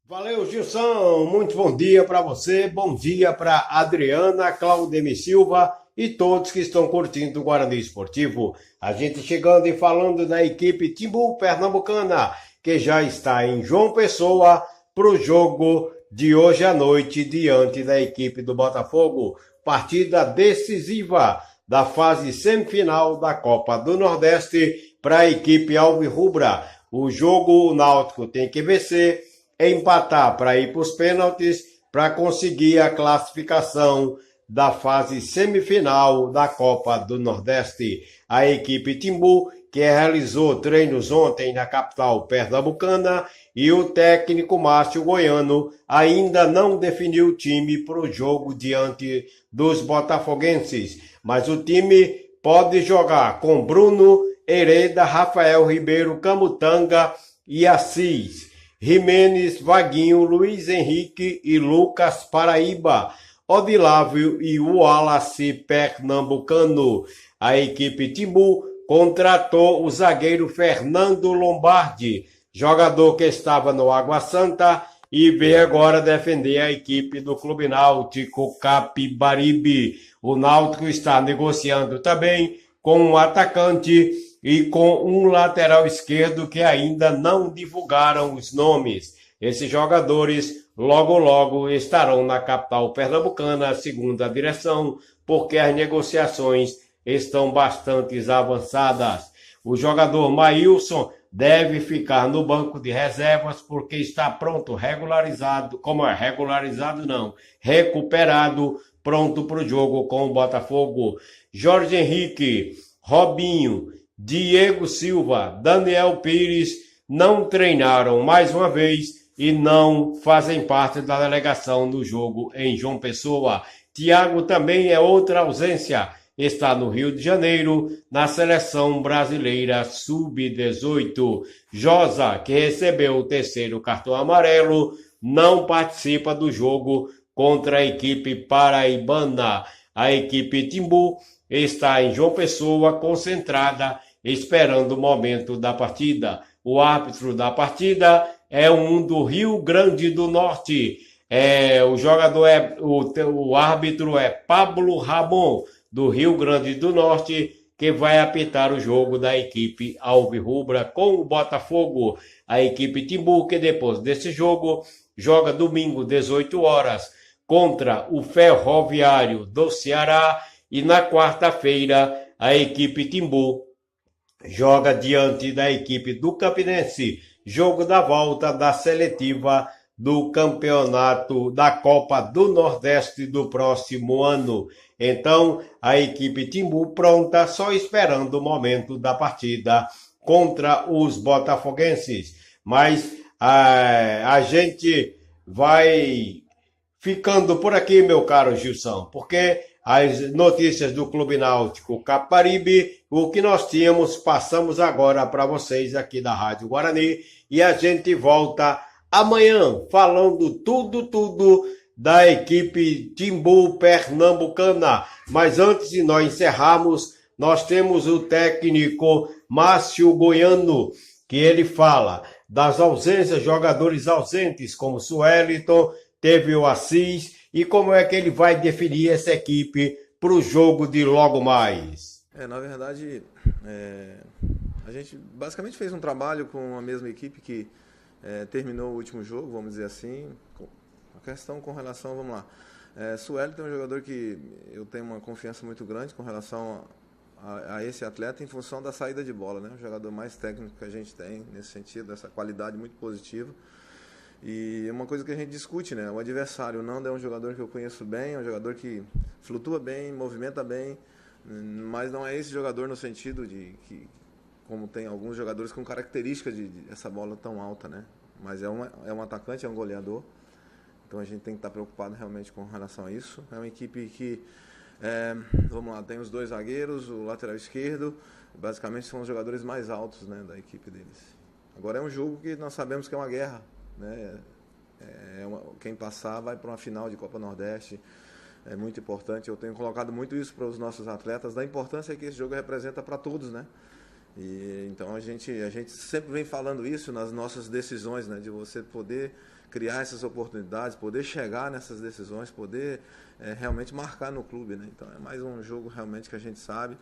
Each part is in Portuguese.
Valeu, Gilson. Muito bom dia para você. Bom dia para Adriana, Claudemir Silva e todos que estão curtindo o Guarani Esportivo. A gente chegando e falando da equipe Timbu Pernambucana, que já está em João Pessoa para o jogo de hoje à noite diante da equipe do Botafogo. Partida decisiva da fase semifinal da Copa do Nordeste para a equipe alvirrubra. O jogo o Náutico tem que vencer, empatar para ir para os pênaltis para conseguir a classificação da fase semifinal da Copa do Nordeste. A equipe Timbu, que realizou treinos ontem na capital pernambucana, e o técnico Márcio Goiano ainda não definiu o time para o jogo diante dos botafoguenses, mas o time pode jogar com Bruno, Hereda, Rafael Ribeiro, Camutanga e Assis, Jimenez, Vaguinho, Luiz Henrique e Lucas Paraíba, Odilávio e Wallace Pernambucano. A equipe Timbu contratou o zagueiro Fernando Lombardi, jogador que estava no Água Santa e veio agora defender a equipe do Clube Náutico Capibaribe. O Náutico está negociando também com um atacante e com um lateral esquerdo que ainda não divulgaram os nomes. Esses jogadores logo estarão na capital pernambucana, segundo a direção, porque as negociações estão bastante avançadas. O jogador Maílson deve ficar no banco de reservas porque está pronto, regularizado, recuperado, pronto para o jogo com o Botafogo. Jorge Henrique, Robinho, Diego Silva, Daniel Pires não treinaram mais uma vez e não fazem parte da delegação no jogo em João Pessoa. Thiago também é outra ausência. Está no Rio de Janeiro, na seleção brasileira sub-18. Josa, que recebeu o terceiro cartão amarelo, não participa do jogo contra a equipe paraibana. A equipe Timbu está em João Pessoa, concentrada, esperando o momento da partida. O árbitro da partida é um do Rio Grande do Norte. O árbitro é Pablo Ramon, do Rio Grande do Norte, que vai apitar o jogo da equipe alvirrubra com o Botafogo. A equipe Timbu, que depois desse jogo joga domingo 18 horas contra o Ferroviário do Ceará, e na quarta-feira a equipe Timbu joga diante da equipe do Campinense, jogo da volta da seletiva do campeonato da Copa do Nordeste do próximo ano. Então, a equipe Timbu pronta, só esperando o momento da partida contra os botafoguenses. Mas a gente vai ficando por aqui, meu caro Gilson, porque as notícias do Clube Náutico Capibaribe, o que nós tínhamos, passamos agora para vocês aqui da Rádio Guarani, e a gente volta amanhã falando tudo da equipe Timbu Pernambucana. Mas antes de nós encerrarmos, nós temos o técnico Márcio Goiano, que ele fala das ausências, jogadores ausentes, como Sueliton, teve o Assis, e como é que ele vai definir essa equipe para o jogo de logo mais. Na verdade, a gente basicamente fez um trabalho com a mesma equipe que terminou o último jogo, vamos dizer assim. A questão com relação, vamos lá. Sueliton é um jogador que eu tenho uma confiança muito grande com relação a esse atleta em função da saída de bola, né? O jogador mais técnico que a gente tem nesse sentido, essa qualidade muito positiva. E uma coisa que a gente discute, né? O adversário, o Nando é um jogador que eu conheço bem, é um jogador que flutua bem, movimenta bem, mas não é esse jogador no sentido de que, como tem alguns jogadores com característica de essa bola tão alta, né? Mas é um atacante, é um goleador, então a gente tem que estar preocupado realmente com relação a isso. É uma equipe que, vamos lá, tem os dois zagueiros, o lateral esquerdo, basicamente são os jogadores mais altos, né, da equipe deles. Agora é um jogo que nós sabemos que é uma guerra, né? Quem passar vai para uma final de Copa Nordeste, é muito importante. Eu tenho colocado muito isso para os nossos atletas, da importância que esse jogo representa para todos, né? E então a gente sempre vem falando isso nas nossas decisões, né? De você poder criar essas oportunidades, poder chegar nessas decisões, poder realmente marcar no clube, né? Então é mais um jogo realmente que a gente sabe.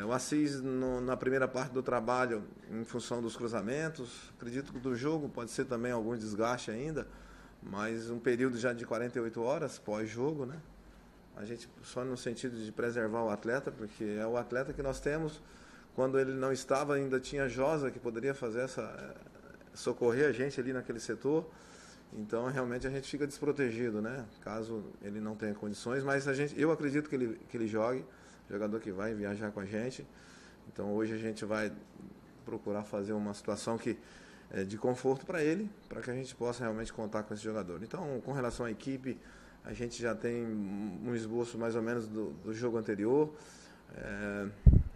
O Assis, na primeira parte do trabalho, em função dos cruzamentos, acredito que do jogo pode ser também algum desgaste ainda, mas um período já de 48 horas pós-jogo, né? A gente só no sentido de preservar o atleta, porque é o atleta que nós temos. Quando ele não estava, ainda tinha Josa que poderia fazer socorrer a gente ali naquele setor. Então realmente a gente fica desprotegido, né? Caso ele não tenha condições, mas eu acredito que ele jogue. Jogador que vai viajar com a gente. Então hoje a gente vai procurar fazer uma situação que é de conforto para ele, para que a gente possa realmente contar com esse jogador. Então, com relação à equipe, a gente já tem um esboço mais ou menos do jogo anterior.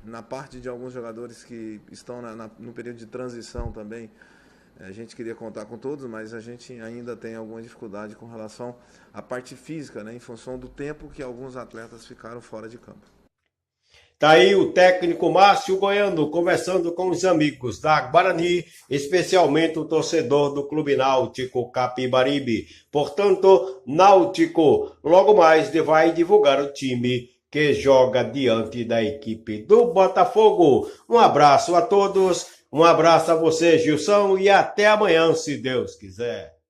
Na parte de alguns jogadores que estão no período de transição também, a gente queria contar com todos, mas a gente ainda tem alguma dificuldade com relação à parte física, né, em função do tempo que alguns atletas ficaram fora de campo. Tá aí o técnico Márcio Goiano conversando com os amigos da Guarani, especialmente o torcedor do Clube Náutico Capibaribe. Portanto, Náutico logo mais vai divulgar o time que joga diante da equipe do Botafogo. Um abraço a todos, um abraço a você, Gilson, e até amanhã, se Deus quiser.